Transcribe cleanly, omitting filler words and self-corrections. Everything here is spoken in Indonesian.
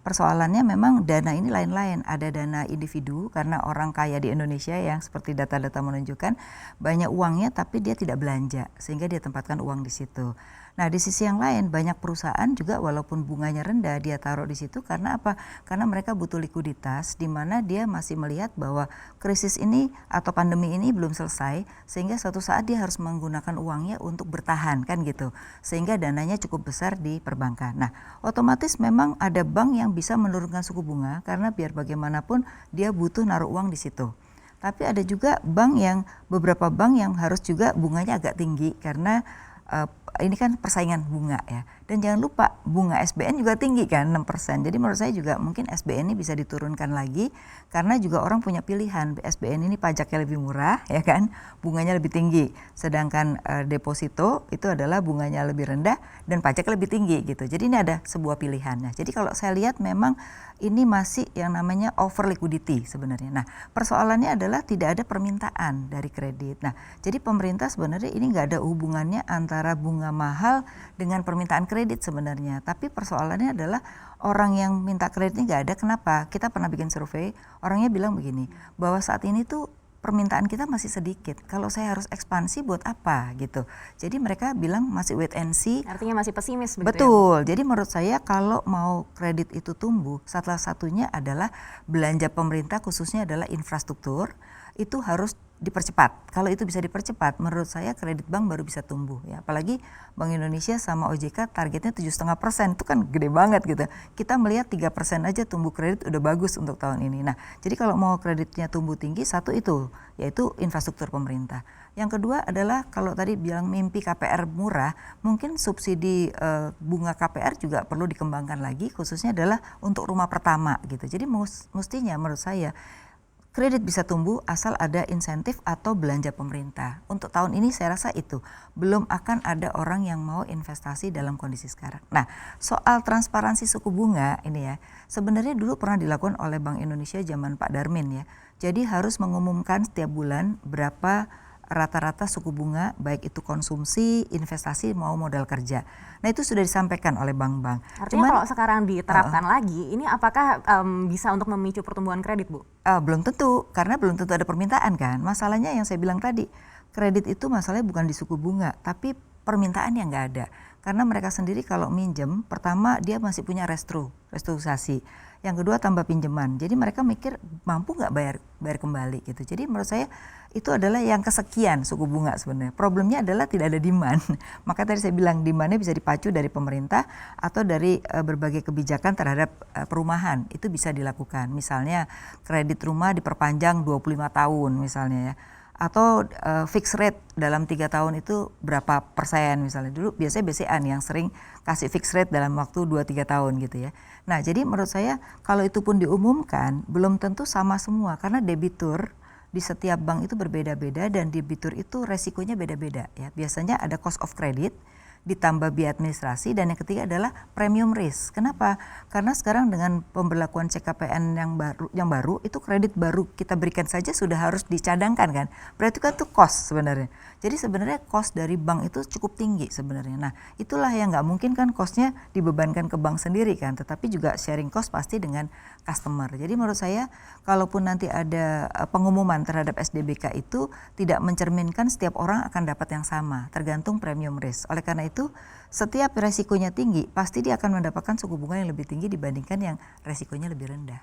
persoalannya memang dana ini lain-lain. Ada dana individu karena orang kaya di Indonesia yang seperti data-data menunjukkan banyak uangnya tapi dia tidak belanja sehingga dia tempatkan uang di situ. Nah, di sisi yang lain banyak perusahaan juga walaupun bunganya rendah dia taruh di situ karena apa? Karena mereka butuh likuiditas di mana dia masih melihat bahwa krisis ini atau pandemi ini belum selesai sehingga suatu saat dia harus menggunakan uangnya untuk bertahan kan gitu. Sehingga dananya cukup besar di perbankan. Nah, otomatis memang ada bank yang bisa menurunkan suku bunga karena biar bagaimanapun dia butuh naruh uang di situ. Tapi ada juga beberapa bank yang harus juga bunganya agak tinggi karena ini kan persaingan bunga ya. Dan jangan lupa bunga SBN juga tinggi kan 6%. Jadi menurut saya juga mungkin SBN ini bisa diturunkan lagi karena juga orang punya pilihan. SBN ini pajaknya lebih murah ya kan, bunganya lebih tinggi. Sedangkan deposito itu adalah bunganya lebih rendah dan pajaknya lebih tinggi gitu. Jadi ini ada sebuah pilihan. Nah, jadi kalau saya lihat memang ini masih yang namanya over liquidity sebenarnya. Nah, persoalannya adalah tidak ada permintaan dari kredit. Nah, jadi pemerintah sebenarnya ini nggak ada hubungannya antara bunga mahal dengan permintaan kredit sebenarnya. Tapi persoalannya adalah orang yang minta kreditnya nggak ada. Kenapa? Kita pernah bikin survei, orangnya bilang begini, bahwa saat ini tuh permintaan kita masih sedikit. Kalau saya harus ekspansi buat apa gitu. Jadi mereka bilang masih wait and see. Artinya masih pesimis begitu. Betul. Ya? Jadi menurut saya kalau mau kredit itu tumbuh, salah satunya adalah belanja pemerintah khususnya adalah infrastruktur itu harus dipercepat. Kalau itu bisa dipercepat, menurut saya kredit bank baru bisa tumbuh ya. Apalagi Bank Indonesia sama OJK targetnya 7,5%, itu kan gede banget gitu. Kita melihat 3% aja tumbuh kredit udah bagus untuk tahun ini. Nah, jadi kalau mau kreditnya tumbuh tinggi, satu itu yaitu infrastruktur pemerintah. Yang kedua adalah kalau tadi bilang mimpi KPR murah, mungkin subsidi bunga KPR juga perlu dikembangkan lagi, khususnya adalah untuk rumah pertama gitu. Jadi mestinya menurut saya kredit bisa tumbuh asal ada insentif atau belanja pemerintah. Untuk tahun ini saya rasa itu belum akan ada orang yang mau investasi dalam kondisi sekarang. Nah, soal transparansi suku bunga ini ya, sebenarnya dulu pernah dilakukan oleh Bank Indonesia zaman Pak Darmin ya. Jadi harus mengumumkan setiap bulan berapa rata-rata suku bunga baik itu konsumsi, investasi mau modal kerja. Nah, itu sudah disampaikan oleh bank-bank. Artinya kalau sekarang diterapkan lagi, ini apakah bisa untuk memicu pertumbuhan kredit, Bu? Belum tentu, karena belum tentu ada permintaan kan. Masalahnya yang saya bilang tadi, kredit itu masalahnya bukan di suku bunga, tapi permintaan yang nggak ada. Karena mereka sendiri kalau minjem, pertama dia masih punya restrukturisasi. Yang kedua tambah pinjaman. Jadi mereka mikir mampu nggak bayar kembali gitu. Jadi menurut saya itu adalah yang kesekian suku bunga sebenarnya. Problemnya adalah tidak ada demand. Maka tadi saya bilang demandnya bisa dipacu dari pemerintah atau dari berbagai kebijakan terhadap perumahan. Itu bisa dilakukan. Misalnya kredit rumah diperpanjang 25 tahun misalnya ya. Atau fixed rate dalam 3 tahun itu berapa persen misalnya. Dulu biasanya BCA yang sering kasih fixed rate dalam waktu 2-3 tahun gitu ya. Nah, jadi menurut saya kalau itu pun diumumkan belum tentu sama semua karena debitur di setiap bank itu berbeda-beda dan debitur itu resikonya beda-beda ya. Biasanya ada cost of credit ditambah biaya administrasi dan yang ketiga adalah premium risk. Kenapa? Karena sekarang dengan pemberlakuan CKPN yang baru itu kredit baru kita berikan saja sudah harus dicadangkan kan. Berarti kan itu cost sebenarnya. Jadi sebenarnya cost dari bank itu cukup tinggi sebenarnya. Nah, itulah yang nggak mungkin kan costnya dibebankan ke bank sendiri kan, tetapi juga sharing cost pasti dengan customer. Jadi menurut saya kalaupun nanti ada pengumuman terhadap SDBK itu tidak mencerminkan setiap orang akan dapat yang sama, tergantung premium risk. Oleh karena itu setiap resikonya tinggi pasti dia akan mendapatkan suku bunga yang lebih tinggi dibandingkan yang resikonya lebih rendah.